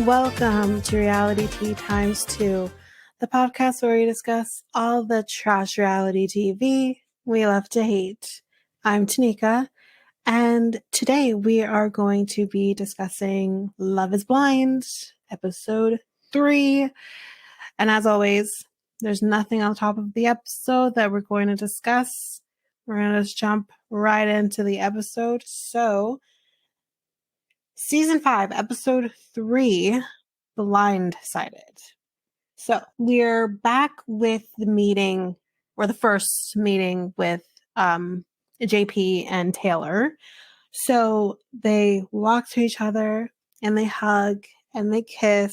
Welcome to Reality Tea Times 2, the podcast where we discuss all the trash reality TV we love to hate. I'm Tanika, and today we are going to be discussing Love is Blind, episode 3. And as always, there's nothing on top of the episode that we're going to discuss. We're going to just jump right into the episode. So, Season 5, Episode 3, Blindsided. So, we're back with the meeting, or the first meeting with JP and Taylor. So, they walk to each other, and they hug, and they kiss,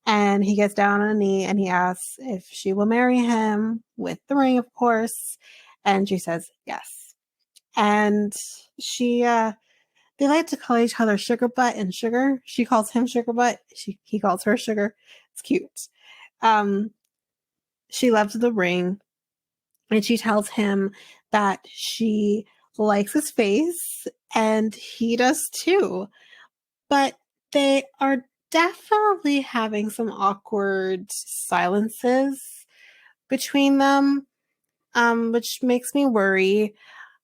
and he gets down on a knee, and he asks if she will marry him, with the ring, of course, and she says yes. And they like to call each other Sugar Butt and Sugar. She calls him Sugar Butt. He calls her Sugar. It's cute. She loves the ring. And she tells him that she likes his face. And he does too. But they are definitely having some awkward silences between them. Which makes me worry.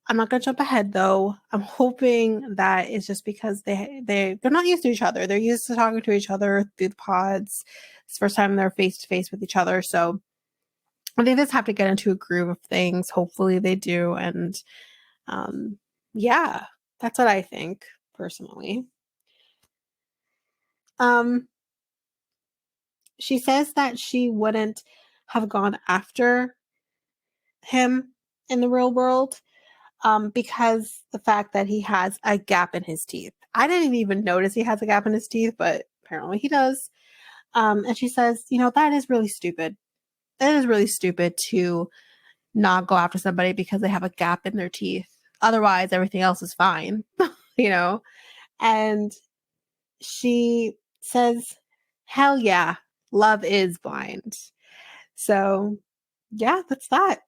I'm not going to jump ahead, though. I'm hoping that it's just because they're not used to each other. They're used to talking to each other through the pods. It's the first time they're face-to-face with each other. So I think they just have to get into a groove of things. Hopefully they do. And yeah, that's what I think, personally. She says that she wouldn't have gone after him in the real world. Because the fact that he has a gap in his teeth. I didn't even notice he has a gap in his teeth, but apparently he does. And she says, that is really stupid. That is really stupid to not go after somebody because they have a gap in their teeth. Otherwise, everything else is fine, And she says, hell yeah, love is blind. So, yeah, that's that.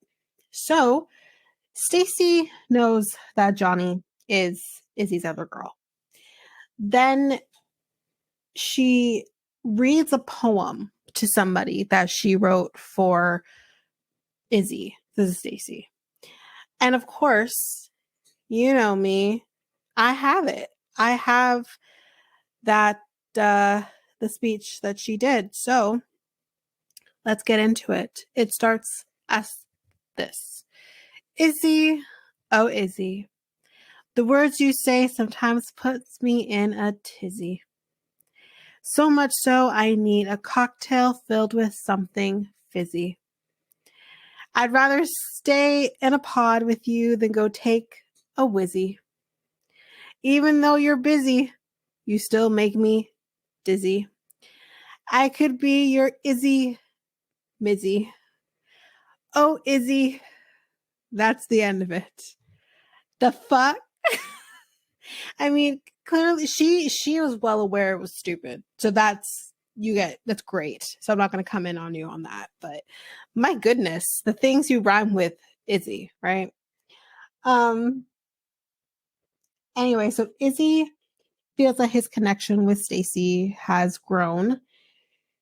So, Stacy knows that Johnny is Izzy's other girl. Then she reads a poem to somebody that she wrote for Izzy. This is Stacy. And of course, you know me, I have it. I have that the speech that she did. So let's get into it. It starts as this. Izzy, oh Izzy, the words you say sometimes puts me in a tizzy. So much so I need a cocktail filled with something fizzy. I'd rather stay in a pod with you than go take a whizzy. Even though you're busy, you still make me dizzy. I could be your Izzy Mizzy. Oh, Izzy, that's the end of it. The fuck? I mean, clearly she was well aware it was stupid. So that's great. So I'm not going to come in on you on that, but my goodness, the things you rhyme with Izzy, right? Anyway, so Izzy feels that his connection with Stacy has grown.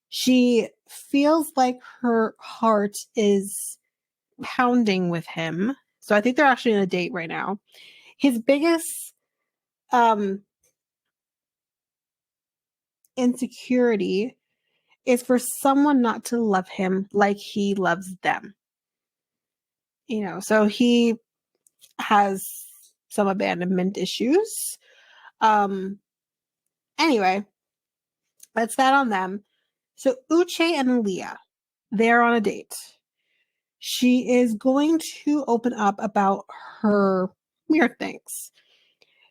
She feels like her heart is pounding with him. So I think they're actually on a date right now. His biggest insecurity is for someone not to love him like he loves them. So he has some abandonment issues. Anyway, that's that on them. So Uche and Leah, they're on a date. She is going to open up about her weird things.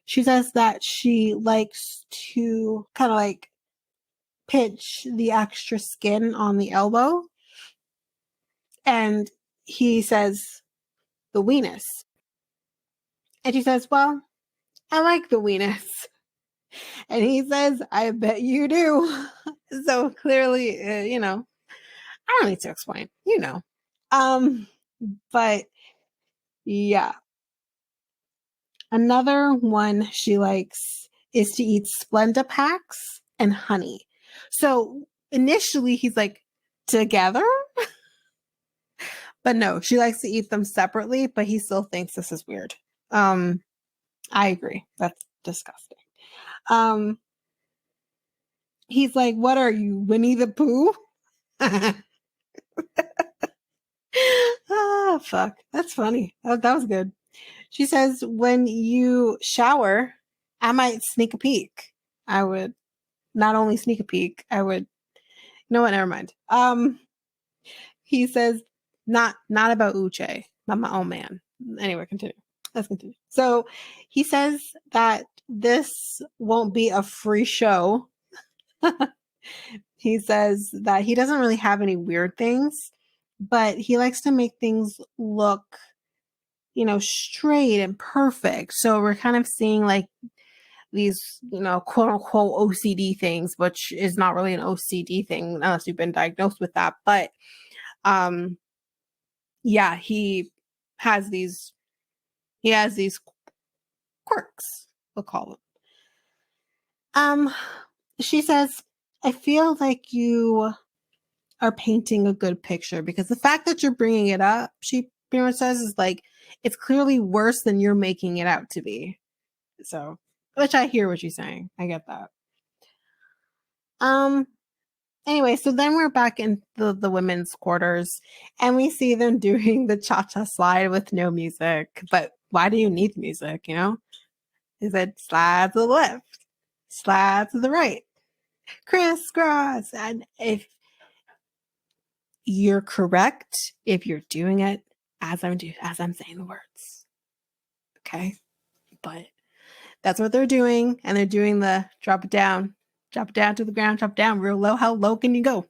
She says that she likes to kind of like pinch the extra skin on the elbow. And he says the weenus. And she says, well, I like the weenus. And he says, I bet you do. So clearly, I don't need to explain, But yeah. Another one she likes is to eat Splenda packs and honey. So initially he's like, together? But no, she likes to eat them separately, but he still thinks this is weird. I agree. That's disgusting. Um, he's like, what are you, Winnie the Pooh? Ah, fuck. That's funny. That was good. She says, when you shower, I might sneak a peek. I would not only sneak a peek, I would, you know what, never mind. He says, not about Uche, not my own man. Anyway, continue. Let's continue. So he says that this won't be a free show. He says that he doesn't really have any weird things, but he likes to make things look, straight and perfect. So we're kind of seeing like these, quote unquote OCD things, which is not really an OCD thing unless you've been diagnosed with that. But yeah, he has these quirks, we'll call them. She says, I feel like you are painting a good picture because the fact that you're bringing it up, she pretty much says, is like, it's clearly worse than you're making it out to be. So, which I hear what she's saying. I get that. Anyway, so then we're back in the women's quarters and we see them doing the cha-cha slide with no music. But why do you need music, He said, slide to the left, slide to the right, crisscross. And if you're correct, if you're doing it as I'm saying the words. Okay? But that's what they're doing. And they're doing the drop it down to the ground, drop it down real low. How low can you go?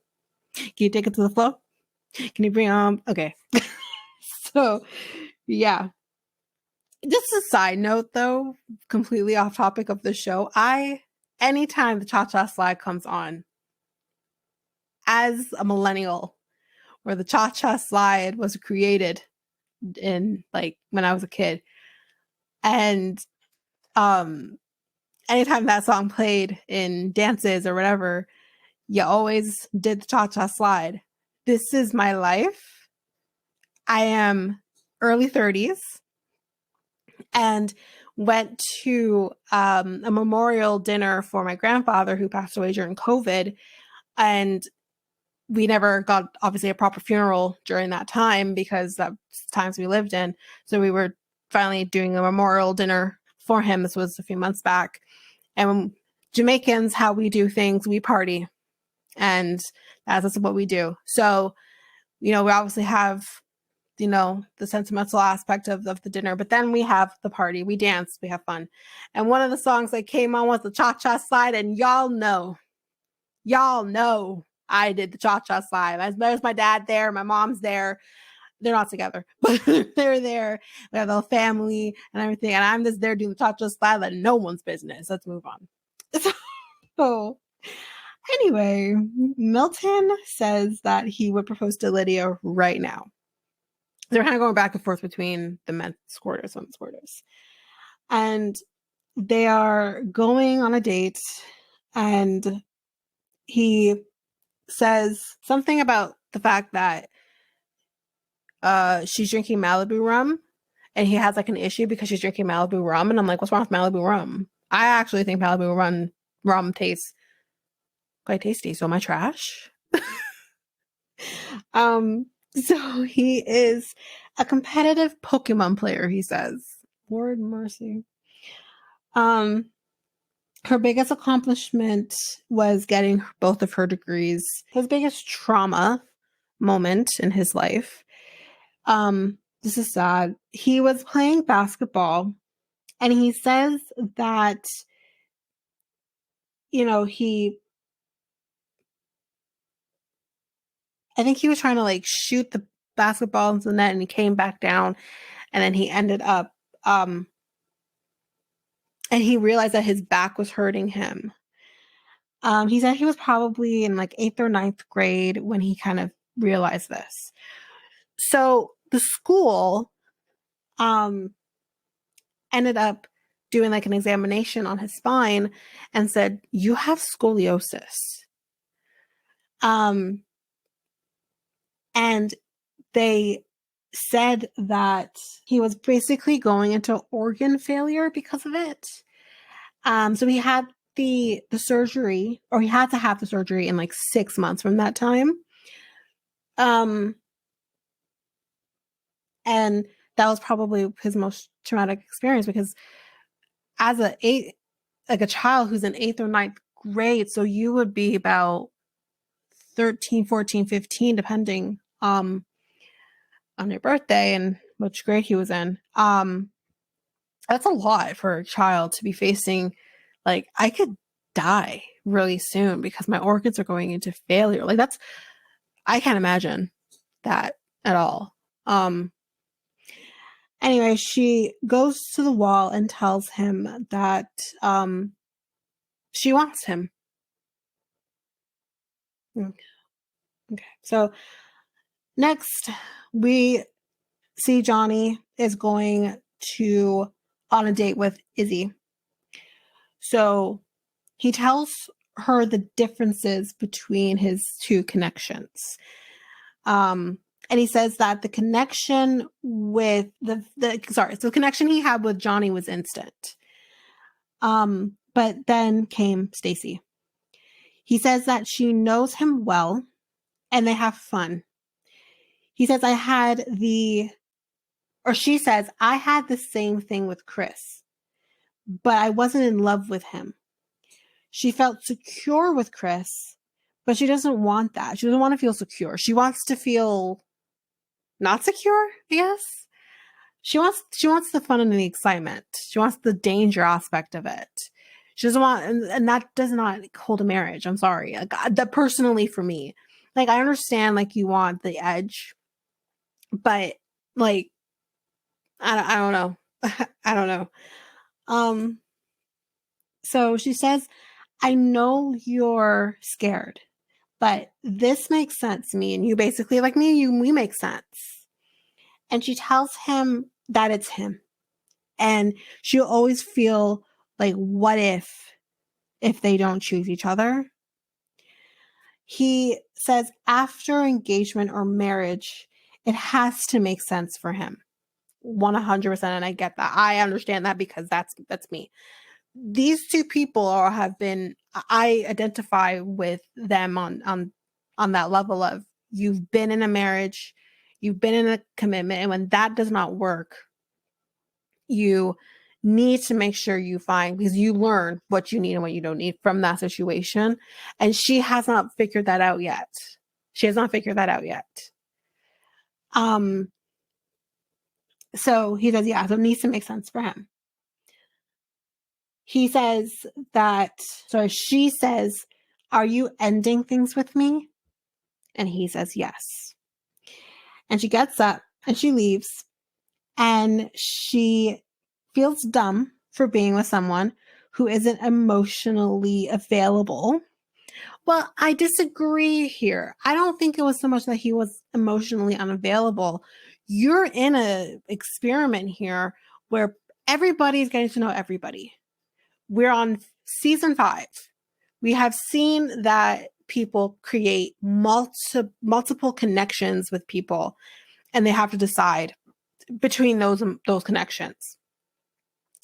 Can you take it to the floor? Can you bring okay. So yeah. Just a side note though, completely off topic of the show. Anytime the cha-cha slide comes on, as a millennial, where the cha-cha slide was created in like when I was a kid, and anytime that song played in dances or whatever, you always did the cha-cha slide. This is my life. I am early 30s and went to a memorial dinner for my grandfather who passed away during COVID. And we never got, obviously, a proper funeral during that time because that's times we lived in. So we were finally doing a memorial dinner for him. This was a few months back. And Jamaicans, how we do things, we party. And that's what we do. So, we obviously have, the sentimental aspect of the dinner, but then we have the party, we dance, we have fun. And one of the songs that came on was the cha-cha slide. And y'all know I did the cha-cha slide. There's my dad there, my mom's there. They're not together, but they're there. We have the family and everything. And I'm just there doing the cha-cha slide like no one's business. Let's move on. So anyway, Milton says that he would propose to Lydia right now. They're kind of going back and forth between the men's quarters and women's quarters. And they are going on a date, and he says something about the fact that she's drinking Malibu rum, and he has like an issue because she's drinking Malibu rum. And I'm like, what's wrong with Malibu rum? I actually think Malibu rum tastes quite tasty. So am I trash? So he is a competitive Pokemon player, he says. Lord mercy. Her biggest accomplishment was getting both of her degrees. His biggest trauma moment in his life. This is sad. He was playing basketball, and he says that, I think he was trying to like shoot the basketball into the net, and he came back down, and then he ended up, and he realized that his back was hurting him. He said he was probably in like 8th or 9th grade when he kind of realized this. So the school ended up doing like an examination on his spine and said, you have scoliosis. Um, and they said that he was basically going into organ failure because of it. So he had the surgery, or he had to have the surgery in like 6 months from that time. Um, and that was probably his most traumatic experience, because as a child who's in eighth or ninth grade, so you would be about 13, 14, 15, depending on your birthday and which grade he was in. That's a lot for a child to be facing. Like, I could die really soon because my organs are going into failure. Like, that's, I can't imagine that at all. Anyway, she goes to the wall and tells him that she wants him. Okay. So next we see Johnny is going to on a date with Izzy. So he tells her the differences between his two connections. And he says that the connection with the connection he had with Johnny was instant. But then came Stacy. He says that she knows him well and they have fun. He says, she says, I had the same thing with Chris, but I wasn't in love with him. She felt secure with Chris, but she doesn't want that. She doesn't want to feel secure. She wants to feel not secure, I guess. She wants the fun and the excitement. She wants the danger aspect of it. She doesn't want, and that does not hold a marriage. I'm sorry. Like, that personally for me, like, I understand, like, you want the edge, but like, I don't know. I don't know. So she says, I know you're scared, but this makes sense to me. And you basically, like me, we make sense. And she tells him that it's him. And she'll always feel like, what if they don't choose each other? He says after engagement or marriage, it has to make sense for him. 100%. And I get that. I understand that because that's me. These two people I identify with them on that level of, you've been in a marriage, you've been in a commitment, and when that does not work, you need to make sure you find, because you learn what you need and what you don't need from that situation. And she has not figured that out yet. So he says, yeah, so it needs to make sense for him. He says she says, are you ending things with me? And he says, yes. And she gets up and she leaves, and she feels dumb for being with someone who isn't emotionally available. Well, I disagree here. I don't think it was so much that he was emotionally unavailable. You're in an experiment here where everybody's getting to know everybody. We're on season 5. We have seen that people create multiple connections with people, and they have to decide between those connections.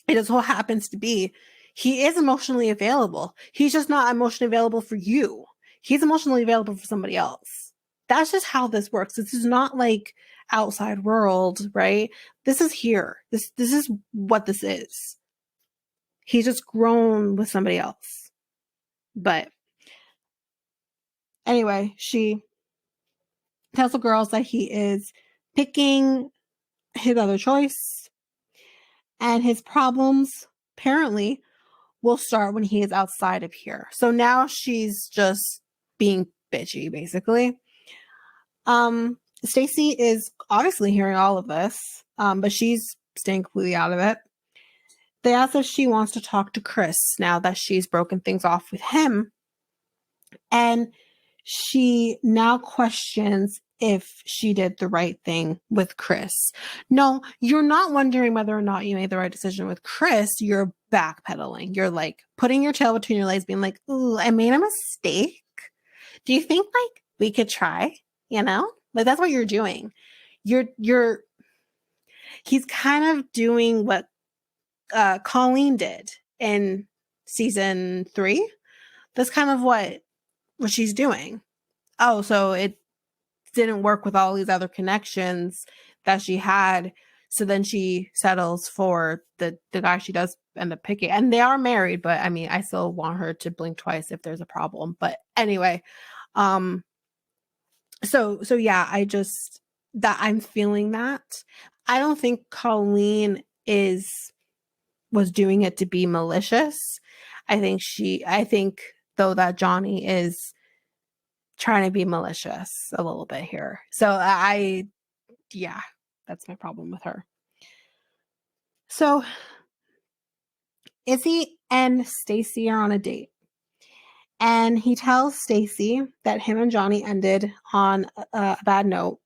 It just so happens to be he is emotionally available. He's just not emotionally available for you. He's emotionally available for somebody else. That's just how this works. This is not like outside world, right? This is here. This is what this is. He's just grown with somebody else. But anyway, she tells the girls that he is picking his other choice, and his problems apparently will start when he is outside of here. So now she's just being bitchy, basically. Stacy is obviously hearing all of this, but she's staying completely out of it. They ask if she wants to talk to Chris now that she's broken things off with him. And she now questions if she did the right thing with Chris. No, you're not wondering whether or not you made the right decision with Chris. You're backpedaling. You're like putting your tail between your legs, being like, ooh, I made a mistake. Do you think like we could try, Like that's what you're doing. You're he's kind of doing what Colleen did in season 3. That's kind of what she's doing. Oh, so it didn't work with all these other connections that she had. So then she settles for the guy she does end up picking. And they are married, but I mean, I still want her to blink twice if there's a problem. But anyway, so yeah, I'm feeling that. I don't think Colleen was doing it to be malicious. I think though that Johnny is trying to be malicious a little bit here. So yeah, that's my problem with her. So Izzy and Stacy are on a date. And he tells Stacy that him and Johnny ended on a bad note.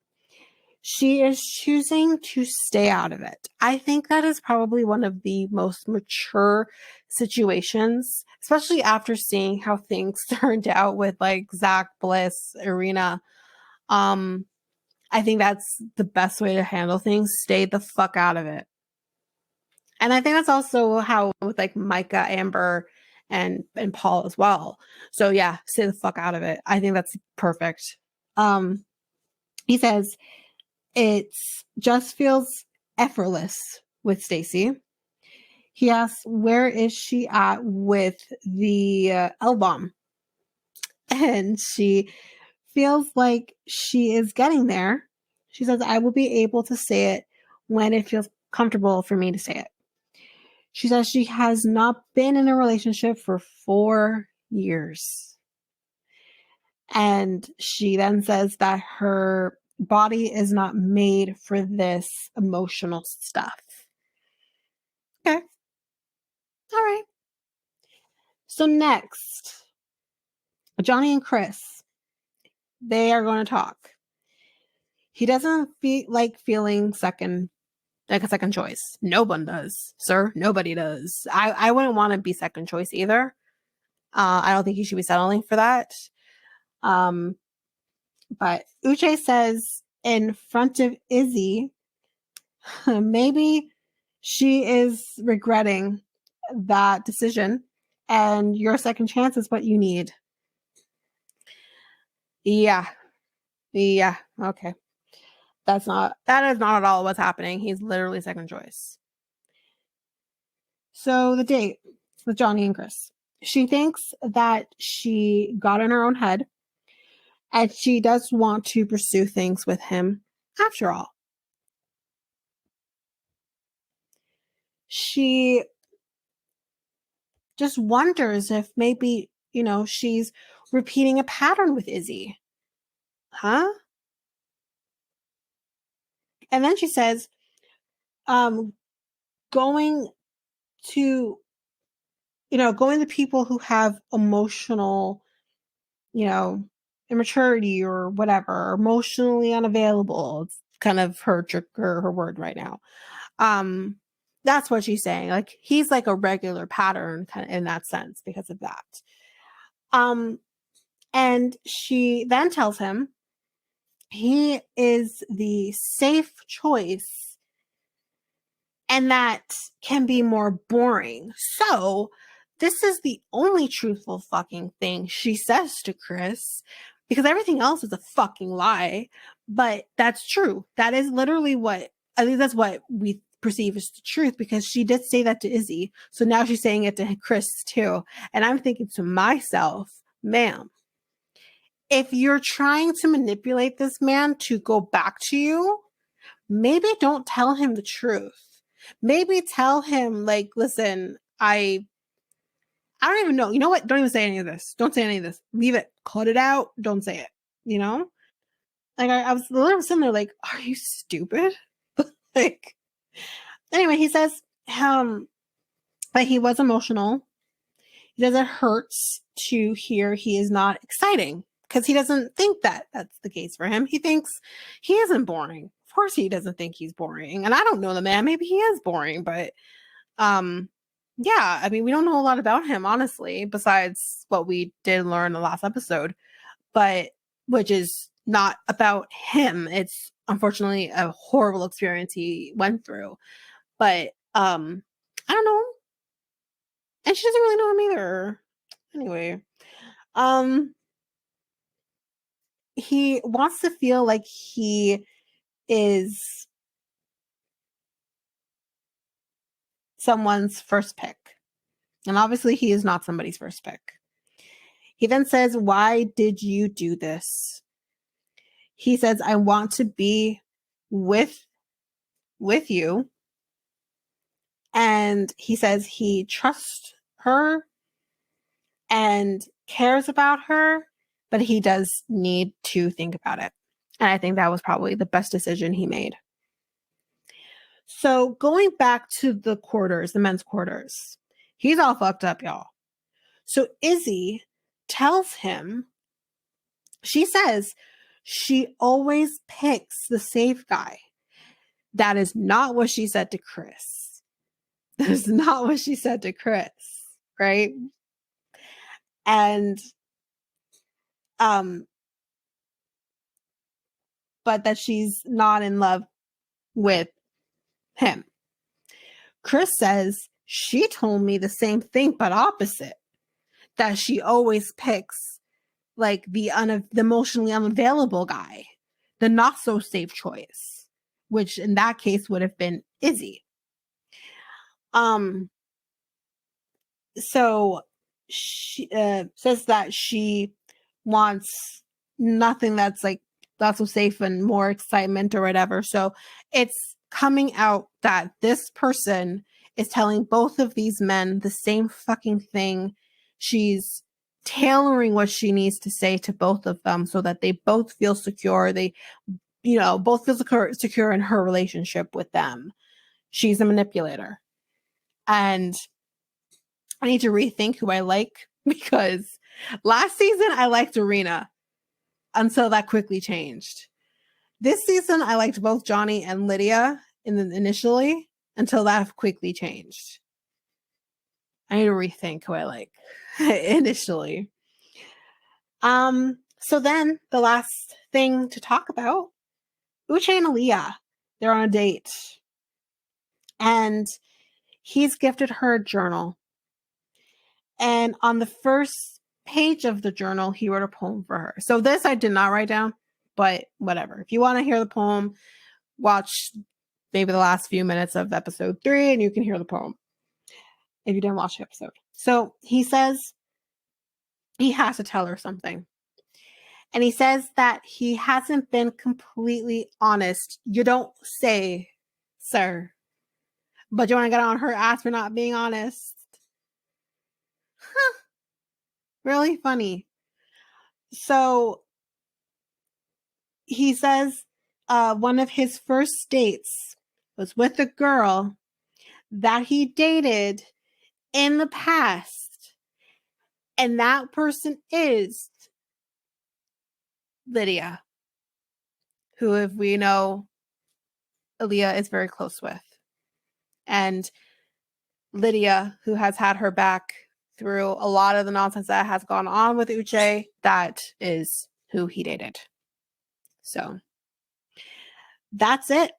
She is choosing to stay out of it. I think that is probably one of the most mature situations, especially after seeing how things turned out with like Zach, Bliss, Irina. I think that's the best way to handle things. Stay the fuck out of it. And I think that's also how with like Micah, Amber, and Paul as well. So yeah, stay the fuck out of it. I think that's perfect. He says it just feels effortless with Stacy. He asks, where is she at with the L-bomb? And she feels like she is getting there. She says, I will be able to say it when it feels comfortable for me to say it. She says she has not been in a relationship for 4 years. And she then says that her body is not made for this emotional stuff. Okay. All right. So next, Johnny and Chris, they are going to talk. He doesn't feel like feeling like a second choice. No one does, sir. Nobody does. I wouldn't want to be second choice either. I don't think you should be settling for that. But Uche says in front of Izzy, maybe she is regretting that decision and your second chance is what you need. Yeah. Okay. That is not at all what's happening. He's literally second choice. So the date with Johnny and Chris. She thinks that she got in her own head and she does want to pursue things with him after all. She just wonders if maybe, she's repeating a pattern with Izzy. Huh? And then she says, going to people who have emotional, immaturity or whatever, emotionally unavailable. It's kind of her word right now. That's what she's saying. Like he's like a regular pattern kind of in that sense because of that. And she then tells him he is the safe choice and that can be more boring. So this is the only truthful fucking thing she says to Chris because everything else is a fucking lie. But that's true. That is literally I think that's what we perceive as the truth because she did say that to Izzy. So now she's saying it to Chris too. And I'm thinking to myself, ma'am, if you're trying to manipulate this man to go back to you, maybe don't tell him the truth. Maybe tell him, like, listen, I don't even know. You know what? Don't even say any of this. Don't say any of this. Leave it. Cut it out. Don't say it. Like, I was literally sitting there like, are you stupid? Like, anyway, he says that he was emotional. He says it hurts to hear he is not exciting because he doesn't think that that's the case for him. He thinks he isn't boring. Of course he doesn't think he's boring. And I don't know the man. Maybe he is boring, but yeah, I mean, we don't know a lot about him, honestly, besides what we did learn in the last episode. but which is not about him. It's unfortunately a horrible experience he went through. But I don't know. And she doesn't really know him either. Anyway, um he wants to feel like he is someone's first pick. And obviously he is not somebody's first pick. He then says, "Why did you do this?" He says, "I want to be with you." And he says he trusts her and cares about her, but he does need to think about it. And I think that was probably the best decision he made. So going back to the quarters, the men's quarters, he's all fucked up, y'all. So Izzy tells him, she says she always picks the safe guy. That is not what she said to Chris. That is not what she said to Chris, right? And but that she's not in love with him. Chris says she told me the same thing but opposite, that she always picks like the emotionally unavailable guy, the not so safe choice, which in that case would have been Izzy. So she says that she wants nothing that's like not so safe and more excitement or whatever. So it's coming out that this person is telling both of these men the same fucking thing. She's tailoring what she needs to say to both of them so that they both feel secure. They, both feel secure in her relationship with them. She's a manipulator. And I need to rethink who I like, because last season I liked Arena until that quickly changed. This season I liked both Johnny and Lydia initially until that quickly changed. I need to rethink who I like initially. So then the last thing to talk about, Uche and Aaliyah, they're on a date. And he's gifted her a journal. And on the first page of the journal, he wrote a poem for her. So this I did not write down, but whatever. If you want to hear the poem, watch maybe the last few minutes of episode 3 and you can hear the poem if you didn't watch the episode. So he says he has to tell her something. And he says that he hasn't been completely honest. You don't say, sir. But you want to get on her ass for not being honest? Huh. Really funny. So he says one of his first dates was with a girl that he dated in the past. And that person is Lydia, who, if we know, Aaliyah is very close with. And Lydia, who has had her back through a lot of the nonsense that has gone on with Uche, that is who he dated. So that's it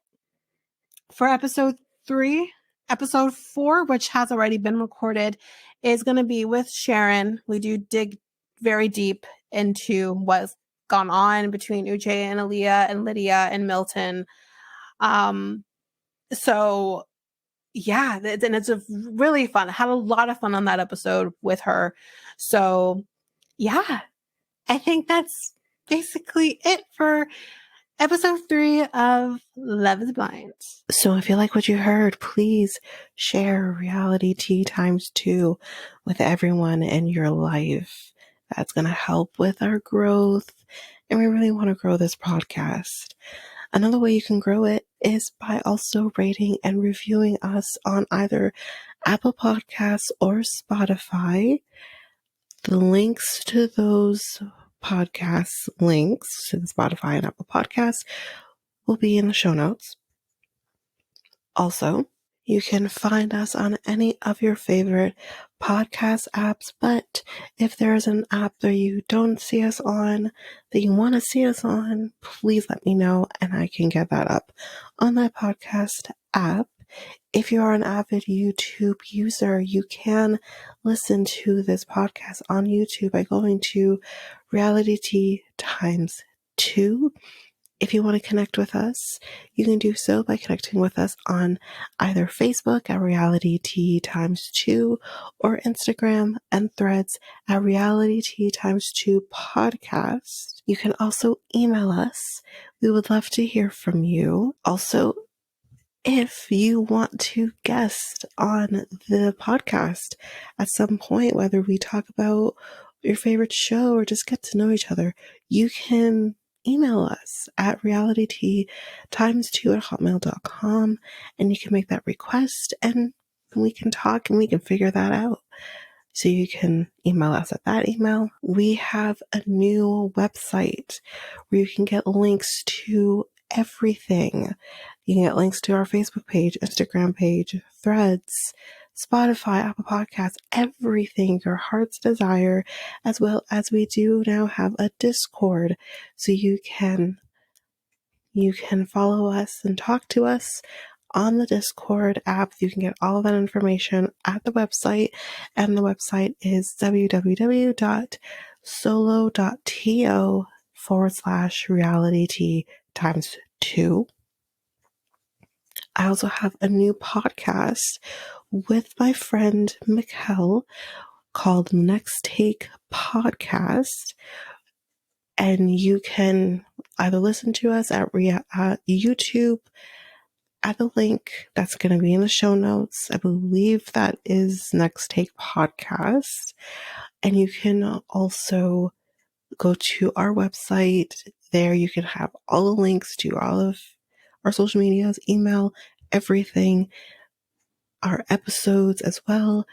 for episode 3. Episode 4, which has already been recorded, is going to be with Sharon. We do dig very deep into what's gone on between Uche and Aaliyah and Lydia and Milton. So yeah, and it's a really fun. I had a lot of fun on that episode with her. So yeah, I think that's basically it for episode 3 of Love is Blind. So if you like what you heard, please share Reality Tea ×2 with everyone in your life. That's going to help with our growth. And we really want to grow this podcast. Another way you can grow it is by also rating and reviewing us on either Apple Podcasts or Spotify. The links to those podcasts, links to the Spotify and Apple Podcasts, will be in the show notes. Also, you can find us on any of your favorite podcast apps, but if there's an app that you don't see us on, that you want to see us on, please let me know and I can get that up on that podcast app. If you are an avid YouTube user, you can listen to this podcast on YouTube by going to Reality T times 2. If you want to connect with us, you can do so by connecting with us on either Facebook at Reality T times 2 or Instagram and Threads at Reality T times 2 podcast. You can also email us. We would love to hear from you. Also, if you want to guest on the podcast at some point, whether we talk about your favorite show or just get to know each other, you can email us at realitytimes2@hotmail.com and you can make that request and we can talk and we can figure that out. So you can email us at that email. We have a new website where you can get links to everything. You can get links to our Facebook page, Instagram page, Threads, Spotify, Apple Podcasts, everything your heart's desire, as well as we do now have a Discord. So you can follow us and talk to us on the Discord app. You can get all of that information at the website, and the website is www.solo.to/reality times 2. I also have a new podcast with my friend Mikkel called Next Take Podcast. And you can either listen to us at YouTube at the link that's going to be in the show notes. I believe that is Next Take Podcast. And you can also go to our website. There you can have all the links to all of our social medias, email, everything. Our episodes as well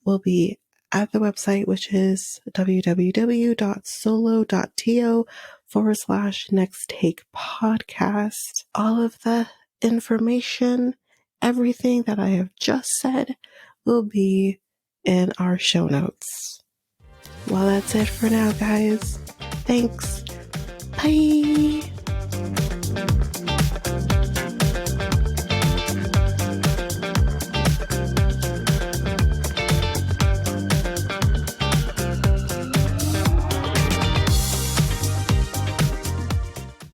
will be at the website, which is www.solo.to/next take podcast. All of the information, everything that I have just said will be in our show notes. Well, that's it for now, guys. Thanks. Bye.